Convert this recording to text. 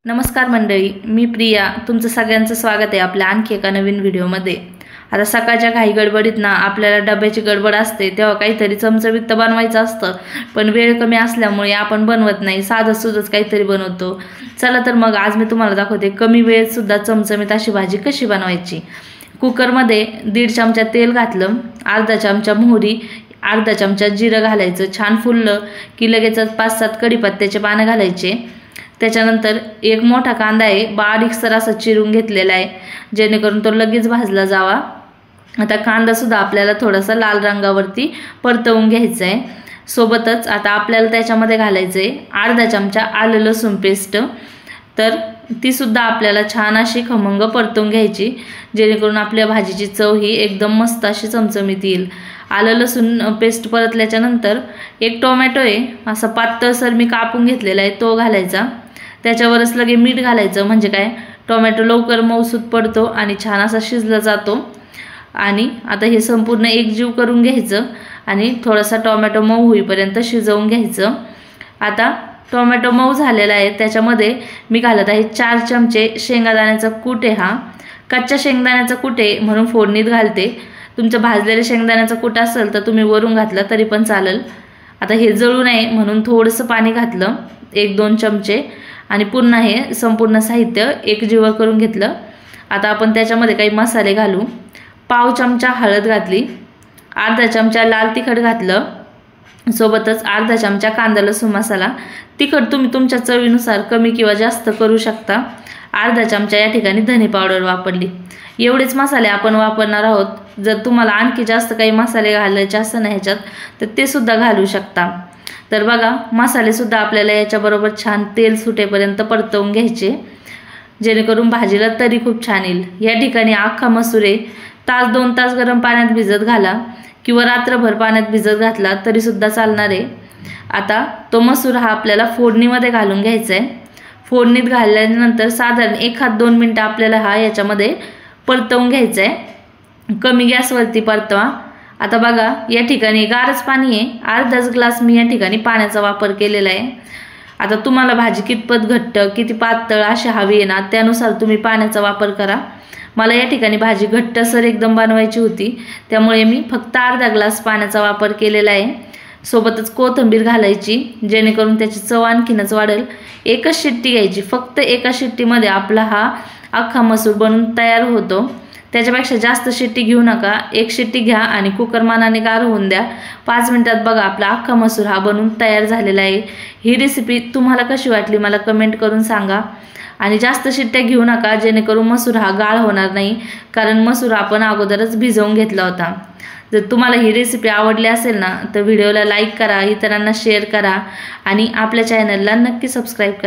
नमस्कार मंडळी, मी प्रिया. तुमचं सगळ्यांचं स्वागत आहे आपल्या आणखी एका नवीन व्हिडिओमध्ये. आता सकाळच्या घाई गडबडीत ना आपल्याला डब्याची गडबड असते, तेव्हा काहीतरी चमचमीत बनवायचं असतं, पण वेळ कमी असल्यामुळे आपण बनवत नाही, साधं सुधंच काहीतरी बनवतो. चला तर मग आज मी तुम्हाला दाखवते कमी वेळेत सुद्धा चमचमीत अशी भाजी कशी बनवायची. कुकरमध्ये 1.5 चमचा तेल घातलं, अर्धा चमचा मोहरी, अर्धा चमचा जिरं घालायचं. छान फुललं की लगेच 5-7 कढीपत्त्याचे पानं घालायचे. त्याच्यानंतर एक मोठा कांदा आहे, बारीक सर असा चिरून घेतलेला आहे, जेणेकरून तो लगेच भाजला जावा. आता कांदा सुद्धा आपल्याला थोडासा लाल रंगावरती परतवून घ्यायचा आहे. सोबतच आता आपल्याला त्याच्यामध्ये घालायचं आहे अर्धा चमचा आलं लसूण पेस्ट. तर ती सुद्धा आपल्याला छान अशी खमंग परतवून घ्यायची, जेणेकरून आपल्या भाजीची चव ही एकदम मस्त अशी चमचमीत येईल. आलं लसूण पेस्ट परतल्याच्या नंतर एक टोमॅटो आहे, असा पातळसर मी कापून घेतलेला आहे, तो घालायचा. त्याच्यावरच लगे मीठ घालायचं, म्हणजे काय टोमॅटो लवकर मऊसूत पडतो आणि छान असा शिजला जातो. आणि आता हे संपूर्ण एकजीव करून घ्यायचं आणि थोडासा टोमॅटो मऊ होईपर्यंत शिजवून घ्यायचं. आता टोमॅटो मऊ झालेला आहे, त्याच्यामध्ये मी घालत आहे 4 चमचे शेंगदाण्याचा कूट आहे. हा कच्च्या शेंगदाण्याचा कूट आहे म्हणून फोडणीत घालते. तुमचं भाजलेले शेंगदाण्याचा कूट असेल तर तुम्ही वरून घातला तरी पण चालेल. आता हे जळू नये म्हणून थोडंसं पाणी घातलं, 1-2 चमचे, आणि पुन्हा हे संपूर्ण साहित्य एकजीव करून घेतलं. आता आपण त्याच्यामध्ये काही मसाले घालू. पाव चमचा हळद घातली, अर्धा चमचा लाल तिखट घातलं, सोबतच अर्धा चमचा कांदा लसूण मसाला. तिखट तुम्ही तुमच्या चवीनुसार कमी किंवा जास्त करू शकता. अर्धा चमचा या ठिकाणी धने पावडर वापरली. एवढेच मसाले आपण वापरणार आहोत. जर तुम्हाला आणखी जास्त काही मसाले घालायचे असं नाही ह्याच्यात तर ते सुद्धा घालू शकता. तर बघा, मसाले सुद्धा आपल्याला याच्याबरोबर छान तेल सुटेपर्यंत परतवून घ्यायचे, जेणेकरून भाजीला तरी खूप छान येईल. या ठिकाणी अख्खा मसूर 1-2 तास गरम पाण्यात भिजत घाला किंवा रात्रभर पाण्यात भिजत घातला तरी सुद्धा चालणार आहे. आता तो मसूर हा आपल्याला फोडणीमध्ये घालून घ्यायचा आहे. फोडणीत घातल्यानंतर साधारण 1-2 मिनटं आपल्याला हा याच्यामध्ये परतवून घ्यायचा आहे. कमी गॅसवरती परतवा. आता बघा, या ठिकाणी गारच पाणी आहे, अर्धाच ग्लास मी या ठिकाणी पाण्याचा वापर केलेला आहे. आता तुम्हाला भाजी कितपत घट्ट किती पातळ अशी हवी आहे ना, त्यानुसार तुम्ही पाण्याचा वापर करा. मला या ठिकाणी भाजी घट्टसर एकदम बनवायची होती, त्यामुळे मी फक्त अर्धा ग्लास पाण्याचा वापर केलेला आहे. सोबतच कोथिंबीर घालायची, जेणेकरून त्याची चव आणखीनच वाढेल. एकच शिट्टी घ्यायची, फक्त एका शिट्टीमध्ये आपला हा अख्खा मसूर बनून तयार होतो. त्याच्यापेक्षा जास्त शिट्टी घेऊ नका, एक शिट्टी घ्या आणि कुकर मानाने गार होऊन द्या. 5 मिनिटात बघा आपला अख्खा मसूर हा बनून तयार झालेला आहे. ही रेसिपी तुम्हाला कशी वाटली मला कमेंट करून सांगा. आणि जास्त शिट्ट्या घेऊ नका, जेणेकरून मसूर हा गाळ होणार नाही, कारण मसूर आपण अगोदरच भिजवून घेतला होता. जर तुम्हाला ही रेसिपी आवडली असेल ना तर व्हिडिओला लाईक करा, इतरांना शेअर करा आणि आपल्या चॅनलला नक्की सबस्क्राईब करा.